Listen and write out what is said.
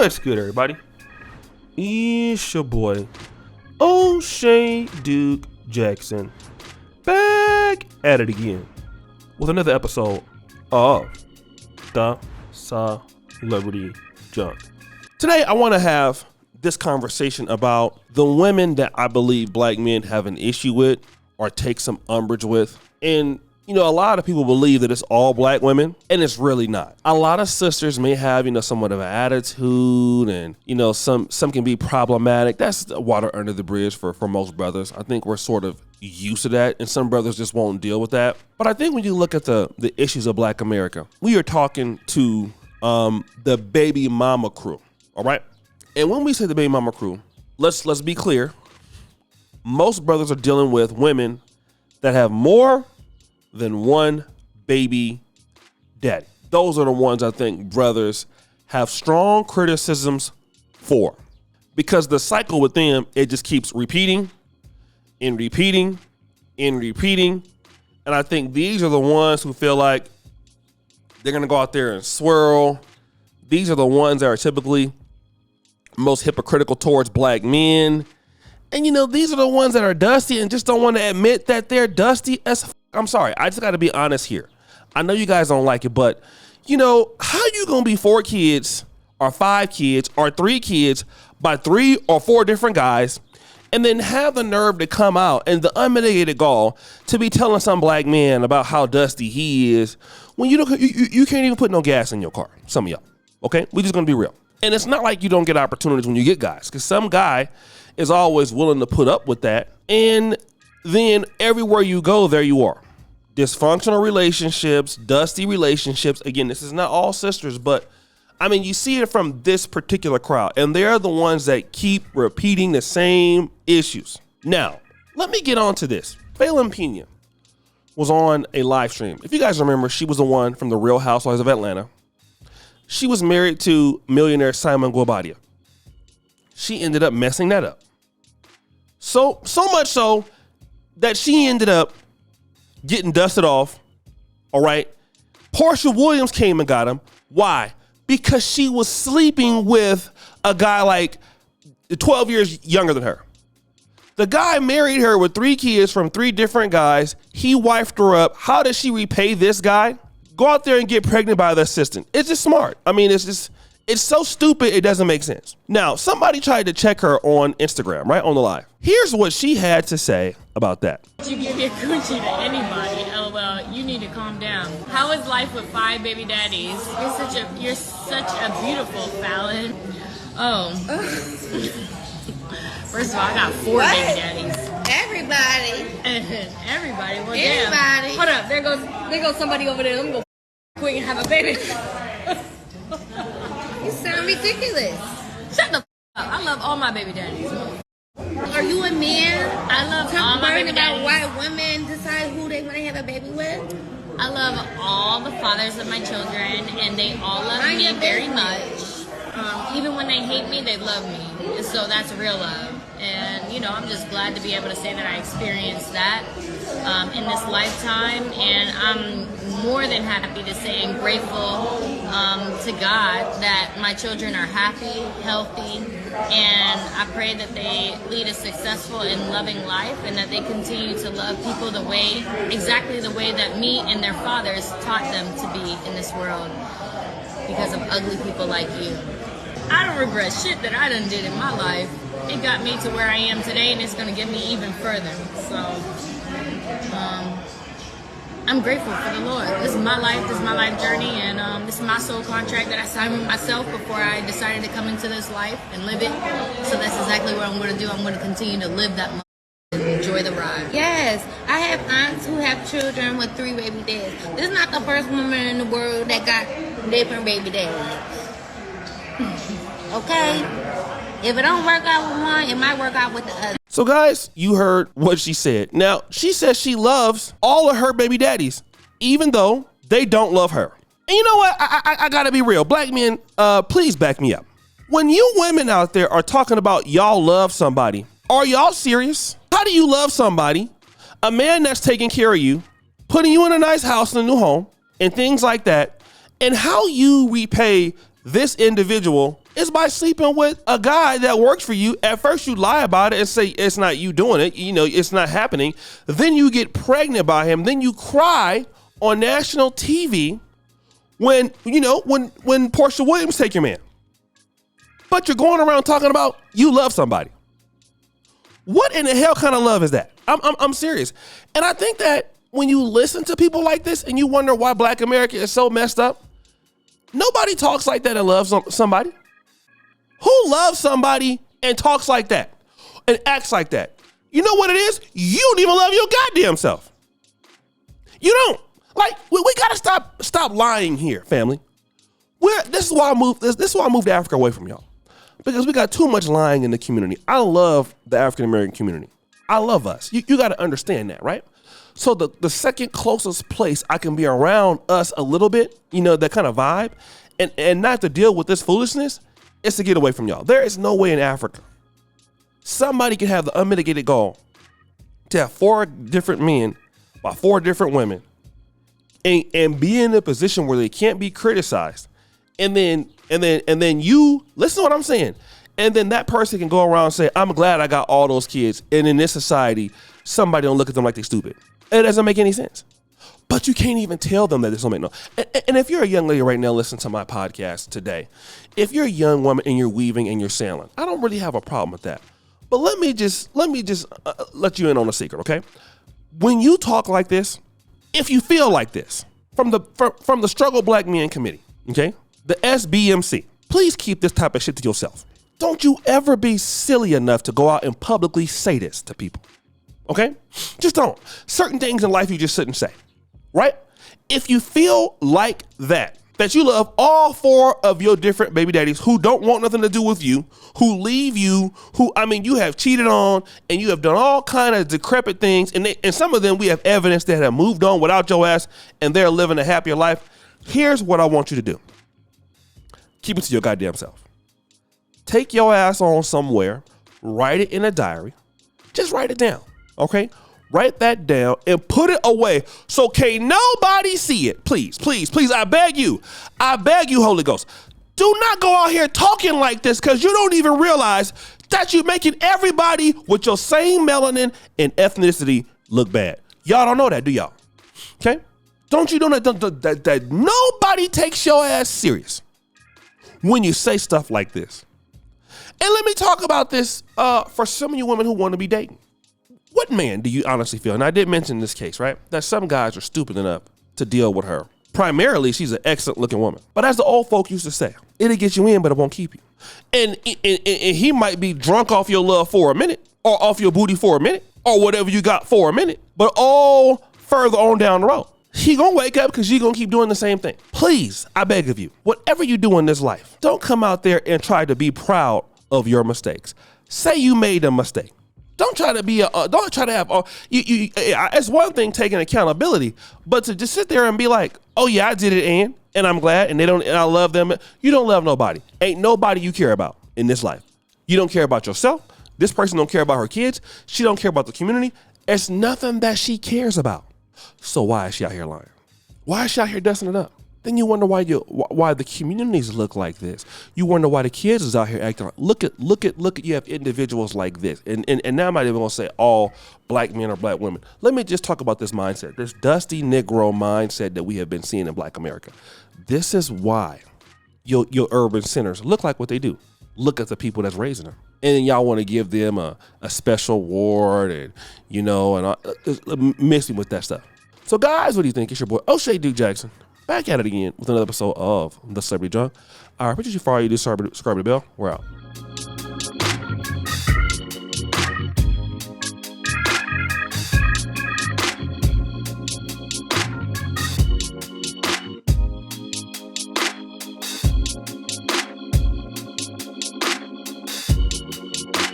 What's good, everybody? It's your boy, O'Shea Duke Jackson, back at it again with another episode of The Celebrity Junk. Today, I want to have this conversation about the women that I believe black men have an issue with or take some umbrage with. And you know, a lot of people believe that it's all black women, and it's really not. A lot of sisters may have, somewhat of an attitude, and, some can be problematic. That's the water under the bridge for most brothers. I think we're sort of used to that, and some brothers just won't deal with that. But I think when you look at the issues of black America, we are talking to the baby mama crew, all right? And when we say the baby mama crew, let's be clear. Most brothers are dealing with women that have more than one baby daddy. Those are the ones I think brothers have strong criticisms for, because the cycle with them, it just keeps repeating and repeating and repeating. And I think these are the ones who feel like they're going to go out there and swirl. These are the ones that are typically most hypocritical towards black men. And these are the ones that are dusty and just don't want to admit that they're dusty as f. I'm sorry, I just got to be honest here. I know you guys don't like it, but how you going to be 4 kids or 5 kids or 3 kids by 3 or 4 different guys and then have the nerve to come out and the unmitigated gall to be telling some black man about how dusty he is when you can't even put no gas in your car, some of y'all, okay? We just going to be real. And it's not like you don't get opportunities when you get guys, because some guy is always willing to put up with that, and then everywhere you go, there you are. Dysfunctional relationships, dusty relationships. Again, this is not all sisters, but you see it from this particular crowd, and they're the ones that keep repeating the same issues. Now, let me get on to this. Phelan Pena was on a live stream. If you guys remember, she was the one from the Real Housewives of Atlanta. She was married to millionaire Simon Guobadia. She ended up messing that up. So much so that she ended up getting dusted off, all right? Portia Williams came and got him. Why? Because she was sleeping with a guy like 12 years younger than her. The guy married her with 3 kids from 3 different guys. He wifed her up. How does she repay this guy? Go out there and get pregnant by the assistant. It's just smart. It's so stupid, it doesn't make sense. Now, somebody tried to check her on Instagram, right, on the live. Here's what she had to say about that. You give your coochie to anybody, LOL, you need to calm down. How is life with 5 baby daddies? You're such a beautiful Fallon. Oh. First of all, I got 4 baby daddies. Everybody. Everybody? Well, Everybody. Damn. Hold up, there goes somebody over there. Let me go quick and have a baby. You sound ridiculous. Shut the up. I love all my baby daddies. Are you a man? I love all my baby daddies. Why women decide who they want to have a baby with? I love all the fathers of my children, and they all love me very much. Even when they hate me, they love me. And so that's real love. And, I'm just glad to be able to say that I experienced that in this lifetime. And I'm more than happy to say and grateful to God that my children are happy, healthy, and I pray that they lead a successful and loving life, and that they continue to love people exactly the way that me and their fathers taught them to be in this world, because of ugly people like you. I don't regret shit that I done did in my life. It got me to where I am today, and it's going to get me even further. So, I'm grateful for the Lord. This is my life journey, and this is my soul contract that I signed with myself before I decided to come into this life and live it. So that's exactly what I'm going to do. I'm going to continue to live that life and enjoy the ride. Yes, I have aunts who have children with 3 baby dads. This is not the first woman in the world that got different baby dads. Okay? If it don't work out with one, it might work out with the other. So guys, you heard what she said. Now, she says she loves all of her baby daddies, even though they don't love her. And you know what? I gotta be real. Black men, please back me up. When you women out there are talking about y'all love somebody, are y'all serious? How do you love somebody, a man that's taking care of you, putting you in a nice house and a new home, and things like that, and how you repay this individual is by sleeping with a guy that works for you. At first you lie about it and say it's not you doing it. You know, it's not happening. Then you get pregnant by him. Then you cry on national TV when Portia Williams take your man. But you're going around talking about you love somebody. What in the hell kind of love is that? I'm serious. And I think that when you listen to people like this and you wonder why Black America is so messed up, nobody talks like that and loves somebody. Who loves somebody and talks like that and acts like that? You know what it is? You don't even love your goddamn self. You don't. Like, we gotta stop lying here, family. This is why I moved to Africa away from y'all. Because we got too much lying in the community. I love the African American community. I love us. You got to understand that, right? So the second closest place I can be around us a little bit, that kind of vibe, and not to deal with this foolishness, is to get away from y'all. There is no way in Africa somebody can have the unmitigated goal to have 4 different men by 4 different women and be in a position where they can't be criticized. And then you listen to what I'm saying. And then that person can go around and say, I'm glad I got all those kids. And in this society, somebody don't look at them like they stupid. It doesn't make any sense. But you can't even tell them that this don't make no. And if you're a young lady right now, listen to my podcast today. If you're a young woman and you're weaving and you're sailing, I don't really have a problem with that. But let me just let you in on a secret, okay? When you talk like this, if you feel like this from the Struggle Black Men Committee, okay, the SBMC, please keep this type of shit to yourself. Don't you ever be silly enough to go out and publicly say this to people, okay? Just don't. Certain things in life you just shouldn't say, right? If you feel like that you love all 4 of your different baby daddies who don't want nothing to do with you, who leave you, you have cheated on, and you have done all kind of decrepit things, and some of them we have evidence that have moved on without your ass, and they're living a happier life. Here's what I want you to do. Keep it to your goddamn self. Take your ass on somewhere, write it in a diary. Just write it down, okay? Write that down and put it away so can't nobody see it. Please, please, please, I beg you, Holy Ghost. Do not go out here talking like this because you don't even realize that you're making everybody with your same melanin and ethnicity look bad. Y'all don't know that, do y'all? Okay? Don't you know that nobody takes your ass serious when you say stuff like this? And let me talk about this for some of you women who want to be dating. What man do you honestly feel, and I did mention this case, right, that some guys are stupid enough to deal with her? Primarily, she's an excellent looking woman. But as the old folk used to say, it'll get you in, but it won't keep you. And he might be drunk off your love for a minute, or off your booty for a minute, or whatever you got for a minute, but all further on down the road, he gonna wake up because you gonna keep doing the same thing. Please, I beg of you, whatever you do in this life, don't come out there and try to be proud of your mistakes. Say you made a mistake. Don't try to have. It's one thing taking accountability, but to just sit there and be like, "Oh yeah, I did it, and I'm glad, and I love them." You don't love nobody. Ain't nobody you care about in this life. You don't care about yourself. This person don't care about her kids. She don't care about the community. It's nothing that she cares about. So why is she out here lying? Why is she out here dusting it up? Then you wonder why the communities look like this. You wonder why the kids is out here acting like, look at, you have individuals like this. And now I'm not even gonna say all black men or black women. Let me just talk about this mindset, this dusty Negro mindset that we have been seeing in Black America. This is why your urban centers look like what they do. Look at the people that's raising them. And then y'all want to give them a special award and, mix me with that stuff. So guys, what do you think? It's your boy, O'Shea Duke Jackson. Back at it again with another episode of The Celebrity Junk. I appreciate you for all you do. Subscribe to the bell. We're out.